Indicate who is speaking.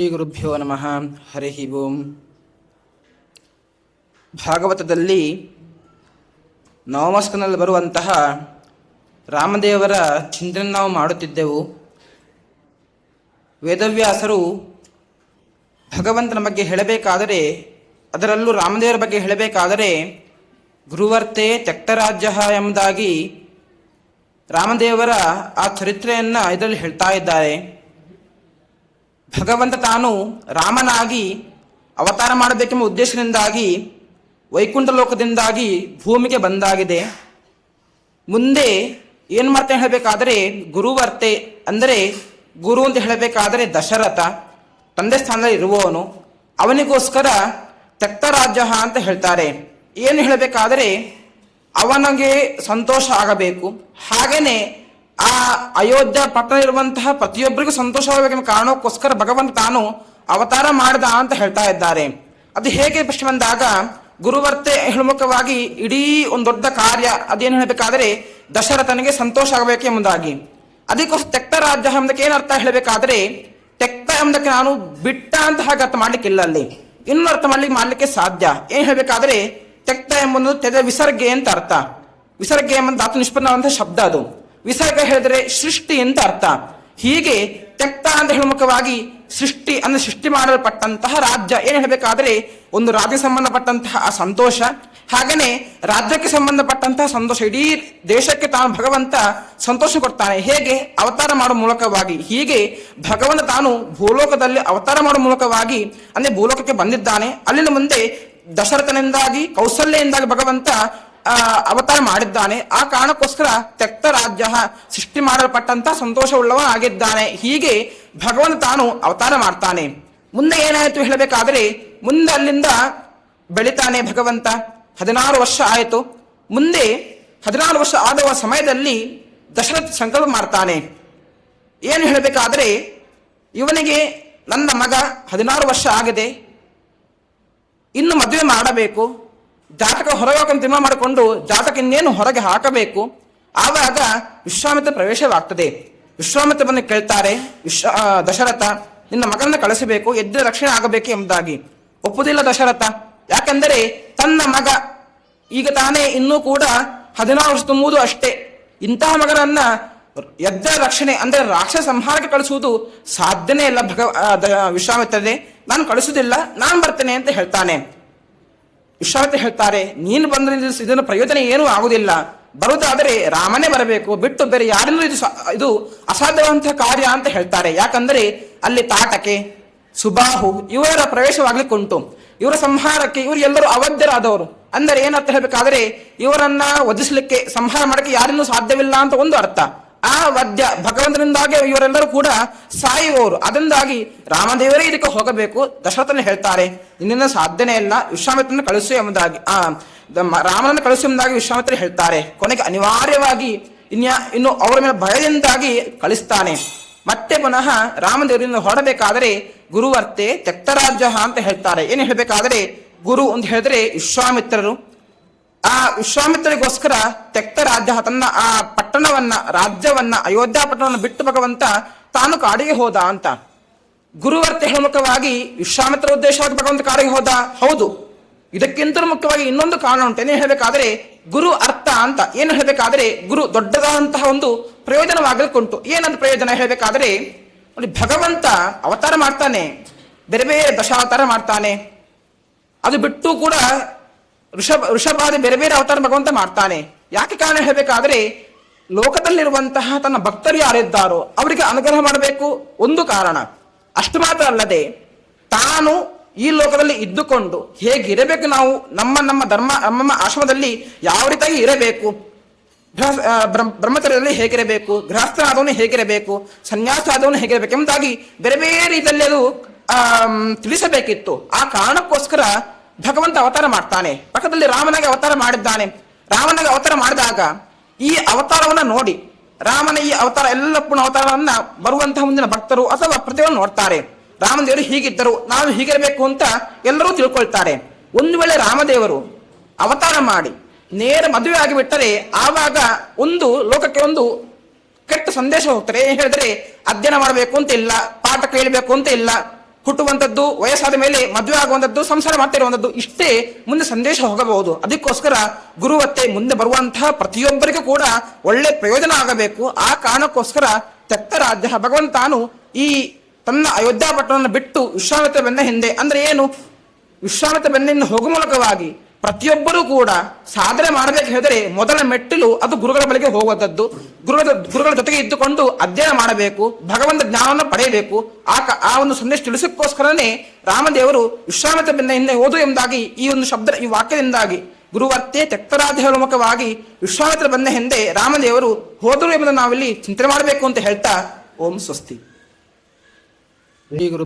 Speaker 1: ಶ್ರೀ ಗುರುಭ್ಯೋ ನಮಃ. ಹರಿ ಓಂ. ಭಾಗವತದಲ್ಲಿ ನವಮಸ್ಕನಲ್ಲಿ ಬರುವಂತಹ ರಾಮದೇವರ ಚಿಂತನೆ ನಾವು ಮಾಡುತ್ತಿದ್ದೆವು. ವೇದವ್ಯಾಸರು ಭಗವಂತನ ಬಗ್ಗೆ ಹೇಳಬೇಕಾದರೆ, ಅದರಲ್ಲೂ ರಾಮದೇವರ ಬಗ್ಗೆ ಹೇಳಬೇಕಾದರೆ ಗುರುವರ್ತೆ ತ್ಯಕ್ತರಾಜ್ಯ ಎಂಬುದಾಗಿ ರಾಮದೇವರ ಆ ಚರಿತ್ರೆಯನ್ನು ಇದರಲ್ಲಿ ಹೇಳ್ತಾ ಇದ್ದಾರೆ. ಭಗವಂತ ತಾನು ರಾಮನಾಗಿ ಅವತಾರ ಮಾಡಬೇಕೆಂಬ ಉದ್ದೇಶದಿಂದಾಗಿ ವೈಕುಂಠ ಲೋಕದಿಂದಾಗಿ ಭೂಮಿಗೆ ಬಂದಾಗಿದೆ. ಮುಂದೆ ಏನು ಮಾಡ್ತಾ ಹೇಳಬೇಕಾದರೆ ಗುರುವರ್ತೆ ಅಂದರೆ ಗುರು ಅಂತ ಹೇಳಬೇಕಾದರೆ ದಶರಥ ತಂದೆ ಸ್ಥಾನದಲ್ಲಿ ಇರುವವನು, ಅವನಿಗೋಸ್ಕರ ತ್ಯಕ್ತರಾಜ್ಯ ಅಂತ ಹೇಳ್ತಾರೆ. ಏನು ಹೇಳಬೇಕಾದರೆ ಅವನಿಗೆ ಸಂತೋಷ ಆಗಬೇಕು, ಹಾಗೇನೆ ಆ ಅಯೋಧ್ಯ ಪಟ್ಟಣ ಇರುವಂತಹ ಪ್ರತಿಯೊಬ್ಬರಿಗೂ ಸಂತೋಷವಾಗಬೇಕೆಂಬ ಕಾರಣಕ್ಕೋಸ್ಕರ ಭಗವಂತ ತಾನು ಅವತಾರ ಮಾಡಿದ ಅಂತ ಹೇಳ್ತಾ ಇದ್ದಾರೆ. ಅದು ಹೇಗೆ ಪ್ರಶ್ನೆ ಬಂದಾಗ ಗುರುವರ್ತೆ ಹೇಳುಮುಖವಾಗಿ ಇಡೀ ಒಂದು ದೊಡ್ಡ ಕಾರ್ಯ ಅದೇನು ಹೇಳಬೇಕಾದರೆ ದಶರಥನಿಗೆ ಸಂತೋಷ ಆಗಬೇಕು ಎಂಬುದಾಗಿ. ಅದಕ್ಕೋಸ್ಕರ ತ್ಯಕ್ತರಾಜ್ಯ ಎಂಬುದಕ್ಕೆ ಏನು ಅರ್ಥ ಹೇಳಬೇಕಾದರೆ, ತ್ಯಕ್ತ ಎಂಬುದಕ್ಕೆ ನಾನು ಬಿಟ್ಟ ಅಂತ ಹಾಗೆ ಅರ್ಥ ಮಾಡ್ಲಿಕ್ಕಿಲ್ಲ, ಅಲ್ಲಿ ಇನ್ನೂ ಅರ್ಥ ಮಾಡ್ಲಿಕ್ಕೆ ಸಾಧ್ಯ. ಏನು ಹೇಳಬೇಕಾದರೆ ತ್ಯಕ್ತ ಎಂಬುದು ತೆದ ವಿಸರ್ಗೆ ಅಂತ ಅರ್ಥ. ವಿಸರ್ಗೆ ಎಂಬ ಧಾತು ನಿಷ್ಪನ್ನವಂತಹ ಶಬ್ದ. ಅದು ವಿಸರ್ಗ ಹೇಳಿದ್ರೆ ಸೃಷ್ಟಿ ಅಂತ ಅರ್ಥ. ಹೀಗೆ ತ್ಯಕ್ತ ಅಂತ ಹೇಳುಮುಖವಾಗಿ ಸೃಷ್ಟಿ ಅಂದ್ರೆ ಸೃಷ್ಟಿ ಮಾಡಲ್ಪಟ್ಟಂತಹ ರಾಜ್ಯ. ಏನು ಹೇಳಬೇಕಾದ್ರೆ ಒಂದು ರಾಜ್ಯಕ್ಕೆ ಸಂಬಂಧಪಟ್ಟಂತಹ ಆ ಸಂತೋಷ, ಹಾಗೇನೆ ರಾಜ್ಯಕ್ಕೆ ಸಂಬಂಧಪಟ್ಟಂತಹ ಸಂತೋಷ, ಇಡೀ ದೇಶಕ್ಕೆ ತಾನು ಭಗವಂತ ಸಂತೋಷ ಕೊಡ್ತಾನೆ. ಹೇಗೆ ಅವತಾರ ಮಾಡುವ ಮೂಲಕವಾಗಿ. ಹೀಗೆ ಭಗವಂತ ತಾನು ಭೂಲೋಕದಲ್ಲಿ ಅವತಾರ ಮಾಡುವ ಮೂಲಕವಾಗಿ ಅಂದ್ರೆ ಭೂಲೋಕಕ್ಕೆ ಬಂದಿದ್ದಾನೆ. ಅಲ್ಲಿನ ಮುಂದೆ ದಶರಥನಿಂದಾಗಿ ಕೌಸಲ್ಯದಿಂದಾಗಿ ಭಗವಂತ ಅವತಾರ ಮಾಡಿದ್ದಾನೆ. ಆ ಕಾರಣಕ್ಕೋಸ್ಕರ ತ್ಯಕ್ತ ರಾಜ್ಯ ಸೃಷ್ಟಿ ಮಾಡಲ್ಪಟ್ಟಂತಹ ಸಂತೋಷವುಳ್ಳವ ಆಗಿದ್ದಾನೆ. ಹೀಗೆ ಭಗವಂತ ತಾನು ಅವತಾರ ಮಾಡ್ತಾನೆ. ಮುಂದೆ ಏನಾಯಿತು ಹೇಳಬೇಕಾದರೆ, ಮುಂದೆ ಅಲ್ಲಿಂದ ಬೆಳಿತಾನೆ ಭಗವಂತ. 16 ವರ್ಷ ಆಯಿತು. ಮುಂದೆ 16 ವರ್ಷ ಆಗುವ ಸಮಯದಲ್ಲಿ ದಶರಥ ಸಂಕಲ್ಪ ಮಾಡ್ತಾನೆ. ಏನು ಹೇಳಬೇಕಾದರೆ, ಇವನಿಗೆ ನನ್ನ ಮಗ 16 ವರ್ಷ ಆಗಿದೆ, ಇನ್ನು ಮದುವೆ ಮಾಡಬೇಕು, ಜಾತಕ ಹೊರಗೆ ಹಾಕೊಂಡು ತೀರ್ಮಾನ ಮಾಡಿಕೊಂಡು ಜಾತಕ ಇನ್ನೇನು ಹೊರಗೆ ಹಾಕಬೇಕು. ಆವಾಗ ವಿಶ್ವಾಮಿತ್ರ ಪ್ರವೇಶವಾಗ್ತದೆ. ವಿಶ್ವಾಮಿತ್ರ ಬಂದು ಕೇಳ್ತಾರೆ, ದಶರಥ ನಿನ್ನ ಮಗನನ್ನ ಕಳಿಸಬೇಕು, ಎದ್ದ ರಕ್ಷಣೆ ಆಗಬೇಕು ಎಂಬುದಾಗಿ. ಒಪ್ಪುದಿಲ್ಲ ದಶರಥ. ಯಾಕೆಂದರೆ ತನ್ನ ಮಗ ಈಗ ತಾನೇ ಇನ್ನೂ ಕೂಡ 16 ವರ್ಷ ತುಂಬುವುದು ಅಷ್ಟೇ. ಇಂತಹ ಮಗನನ್ನ ಎದ್ದ ರಕ್ಷಣೆ ಅಂದ್ರೆ ರಾಕ್ಷಸ ಸಂಹಾರಕ್ಕೆ ಕಳಿಸುವುದು ಸಾಧ್ಯನೇ ಇಲ್ಲ. ವಿಶ್ವಾಮಿತ್ರರೇ, ನಾನು ಕಳಿಸುವುದಿಲ್ಲ, ನಾನು ಬರ್ತೇನೆ ಅಂತ ಹೇಳ್ತಾನೆ. ವಿಶ್ವಾಮಿತ್ರ ಹೇಳ್ತಾರೆ, ನೀನು ಬಂದ್ರೆ ಇದನ್ನು ಪ್ರಯೋಜನ ಏನೂ ಆಗುವುದಿಲ್ಲ, ಬರುವುದಾದರೆ ರಾಮನೇ ಬರಬೇಕು, ಬಿಟ್ಟು ಬೇರೆ ಯಾರಿಂದಲೂ ಇದು ಅಸಾಧ್ಯವಂತಹ ಕಾರ್ಯ ಅಂತ ಹೇಳ್ತಾರೆ. ಯಾಕಂದರೆ ಅಲ್ಲಿ ತಾಟಕೆ ಸುಬಾಹು ಇವರ ಪ್ರವೇಶವಾಗ್ಲಿಕ್ಕೆ ಉಂಟು. ಇವರ ಸಂಹಾರಕ್ಕೆ ಇವರು ಎಲ್ಲರೂ ಅವಧ್ಯರಾದವರು. ಅಂದರೆ ಏನರ್ಥ ಹೇಳಬೇಕಾದ್ರೆ ಇವರನ್ನ ವಧಿಸಲಿಕ್ಕೆ ಸಂಹಾರ ಮಾಡಕ್ಕೆ ಯಾರಿಂದಲೂ ಸಾಧ್ಯವಿಲ್ಲ ಅಂತ ಒಂದು ಅರ್ಥ. ಆ ವದ್ಯ ಭಗವಂತನಿಂದಾಗಿ ಇವರೆಲ್ಲರೂ ಕೂಡ ಸಾಯುವವರು. ಅದರಿಂದಾಗಿ ರಾಮದೇವರೇ ಇದಕ್ಕೆ ಹೋಗಬೇಕು. ದಶರಥನ ಹೇಳ್ತಾರೆ, ನಿನ್ನಿಂದ ಸಾಧ್ಯನೇ ಇಲ್ಲ, ವಿಶ್ವಾಮಿತ್ರನ ಕಳಿಸು ಎಂಬುದಾಗಿ ರಾಮನನ್ನು ಕಳಿಸು ಎಂಬುದಾಗಿ ವಿಶ್ವಾಮಿತ್ರ ಹೇಳ್ತಾರೆ. ಕೊನೆಗೆ ಅನಿವಾರ್ಯವಾಗಿ ಇನ್ನು ಅವರ ಮೇಲೆ ಭಯದಿಂದಾಗಿ ಕಳಿಸ್ತಾನೆ. ಮತ್ತೆ ಪುನಃ ರಾಮದೇವರಿಂದ ಹೊರಡಬೇಕಾದರೆ ಗುರುವರ್ತೆ ತ್ಯಕ್ತರಾಜ್ಯ ಅಂತ ಹೇಳ್ತಾರೆ. ಏನು ಹೇಳಬೇಕಾದರೆ ಗುರು ಅಂತ ಹೇಳಿದ್ರೆ ವಿಶ್ವಾಮಿತ್ರರು. ಆ ವಿಶ್ವಾಮಿತ್ರರಿಗೋಸ್ಕರ ತ್ಯಕ್ತ ರಾಜ್ಯ ತನ್ನ ಆ ಪಟ್ಟಣವನ್ನ ರಾಜ್ಯವನ್ನ ಅಯೋಧ್ಯ ಪಟ್ಟಣವನ್ನು ಬಿಟ್ಟು ಭಗವಂತ ತಾನು ಕಾಡಿಗೆ ಹೋದ ಅಂತ. ಗುರುವರ್ತೆ ಹೇಳುಮುಖವಾಗಿ ವಿಶ್ವಾಮಿತ್ರ ಉದ್ದೇಶವಾಗಿ ಭಗವಂತ ಕಾಡಿಗೆ ಹೋದ, ಹೌದು. ಇದಕ್ಕಿಂತಲೂ ಮುಖ್ಯವಾಗಿ ಇನ್ನೊಂದು ಕಾರಣ ಉಂಟು. ಏನೇ ಹೇಳಬೇಕಾದ್ರೆ ಗುರು ಅರ್ಥ ಅಂತ. ಏನು ಹೇಳಬೇಕಾದ್ರೆ ಗುರು ದೊಡ್ಡದಾದಂತಹ ಒಂದು ಪ್ರಯೋಜನವಾಗಲಿಕ್ಕುಂಟು. ಏನಂತ ಪ್ರಯೋಜನ ಹೇಳಬೇಕಾದ್ರೆ, ಭಗವಂತ ಅವತಾರ ಮಾಡ್ತಾನೆ, ಬೇರೆ ಬೇರೆ ದಶಾವತಾರ ಮಾಡ್ತಾನೆ. ಅದು ಬಿಟ್ಟು ಕೂಡ ಋಷಭಾದಿ ಬೇರೆ ಬೇರೆ ಅವತಾರ ಭಗವಂತ ಮಾಡ್ತಾನೆ. ಯಾಕೆ ಕಾರಣ ಹೇಳಬೇಕಾದ್ರೆ ಲೋಕದಲ್ಲಿರುವಂತಹ ತನ್ನ ಭಕ್ತರು ಯಾರಿದ್ದಾರೋ ಅವರಿಗೆ ಅನುಗ್ರಹ ಮಾಡಬೇಕು, ಒಂದು ಕಾರಣ. ಅಷ್ಟು ಮಾತ್ರ ಅಲ್ಲದೆ ತಾನು ಈ ಲೋಕದಲ್ಲಿ ಇದ್ದುಕೊಂಡು ಹೇಗಿರಬೇಕು, ನಾವು ನಮ್ಮ ಧರ್ಮ ನಮ್ಮ ಆಶ್ರಮದಲ್ಲಿ ಯಾವ ರೀತಿಯಾಗಿ ಇರಬೇಕು, ಬ್ರಹ್ಮಚರ್ಯದಲ್ಲಿ ಹೇಗಿರಬೇಕು, ಗೃಹಸ್ಥನಾದವನು ಹೇಗಿರಬೇಕು, ಸನ್ಯಾಸಾದವನು ಹೇಗಿರಬೇಕು ಎಂಬುದಾಗಿ ಬೇರೆ ಬೇರೆ ರೀತಿಯಲ್ಲಿ ಅದು ತಿಳಿಸಬೇಕಿತ್ತು. ಆ ಕಾರಣಕ್ಕೋಸ್ಕರ ಭಗವಂತ ಅವತಾರ ಮಾಡ್ತಾನೆ. ಪಕ್ಕದಲ್ಲಿ ರಾಮನಾಗಿ ಅವತಾರ ಮಾಡಿದ್ದಾನೆ. ರಾಮನಾಗಿ ಅವತಾರ ಮಾಡಿದಾಗ ಈ ಅವತಾರವನ್ನ ನೋಡಿ ರಾಮನ ಈ ಅವತಾರ ಎಲ್ಲ ಪುನಃ ಅವತಾರವನ್ನ ಬರುವಂತಹ ಮುಂದಿನ ಭಕ್ತರು ಅಥವಾ ಪ್ರತಿಯೊಂದು ನೋಡ್ತಾರೆ. ರಾಮದೇವರು ಹೀಗಿದ್ದರು, ನಾವು ಹೀಗಿರಬೇಕು ಅಂತ ಎಲ್ಲರೂ ತಿಳ್ಕೊಳ್ತಾರೆ. ಒಂದು ವೇಳೆ ರಾಮದೇವರು ಅವತಾರ ಮಾಡಿ ನೇರ ಮದುವೆ ಆಗಿಬಿಟ್ಟರೆ ಆವಾಗ ಒಂದು ಲೋಕಕ್ಕೆ ಒಂದು ಕೆಟ್ಟ ಸಂದೇಶ ಹೋಗ್ತಾರೆ. ಹೇಳಿದ್ರೆ ಅಧ್ಯಯನ ಮಾಡಬೇಕು ಅಂತ ಇಲ್ಲ, ಪಾಠ ಕೇಳಬೇಕು ಅಂತ ಇಲ್ಲ, ಹುಟ್ಟುವಂಥದ್ದು, ವಯಸ್ಸಾದ ಮೇಲೆ ಮದುವೆ ಆಗುವಂಥದ್ದು, ಸಂಸಾರ ಮಾಡ್ತಾ ಇರುವಂಥದ್ದು, ಇಷ್ಟೇ ಮುಂದೆ ಸಂದೇಶ ಹೋಗಬಹುದು. ಅದಕ್ಕೋಸ್ಕರ ಗುರುವತ್ತೆ ಮುಂದೆ ಬರುವಂತಹ ಪ್ರತಿಯೊಬ್ಬರಿಗೂ ಕೂಡ ಒಳ್ಳೆ ಪ್ರಯೋಜನ ಆಗಬೇಕು. ಆ ಕಾರಣಕ್ಕೋಸ್ಕರ ತೆಕ್ತ ರಾಜ್ಯ ಭಗವಂತ ತಾನು ಈ ತನ್ನ ಅಯೋಧ್ಯ ಪಟ್ಟಣವನ್ನು ಬಿಟ್ಟು ವಿಶ್ವಾಮಿತ್ರ ಬೆನ್ನ ಹಿಂದೆ, ಅಂದ್ರೆ ಏನು, ವಿಶ್ವಾಮಿತ್ರ ಬೆನ್ನಿಂದ ಹೋಗುವ ಮೂಲಕವಾಗಿ ಪ್ರತಿಯೊಬ್ಬರೂ ಕೂಡ ಸಾಧನೆ ಮಾಡಬೇಕು ಹೇಳಿದರೆ ಮೊದಲ ಮೆಟ್ಟಿಲು ಅದು ಗುರುಗಳ ಬಳಿಗೆ ಹೋಗುವಂಥದ್ದು. ಗುರುಗಳ ಜೊತೆಗೆ ಇದ್ದುಕೊಂಡು ಅಧ್ಯಯನ ಮಾಡಬೇಕು, ಭಗವಂತ ಜ್ಞಾನವನ್ನು ಪಡೆಯಬೇಕು. ಆ ಒಂದು ಸಂದೇಶ ತಿಳಿಸಕ್ಕೋಸ್ಕರನೇ ರಾಮದೇವರು ವಿಶ್ವಾಮಿತ್ರ ಬೆನ್ನ ಹಿಂದೆ ಹೋದು ಎಂಬುದಾಗಿ ಈ ಒಂದು ಶಬ್ದ, ಈ ವಾಕ್ಯದಿಂದಾಗಿ ಗುರುವರ್ತೆ ತೆಕ್ತರಾಧ್ಯ ಮುಖವಾಗಿ ವಿಶ್ವಾಮಿತ್ರ ಬೆನ್ನ ಹಿಂದೆ ರಾಮದೇವರು ಹೋದರು ಎಂಬುದನ್ನು ನಾವಿಲ್ಲಿ ಚಿಂತನೆ ಮಾಡಬೇಕು ಅಂತ ಹೇಳ್ತಾ, ಓಂ ಸ್ವಸ್ತಿ. ಶ್ರೀ ಗುರು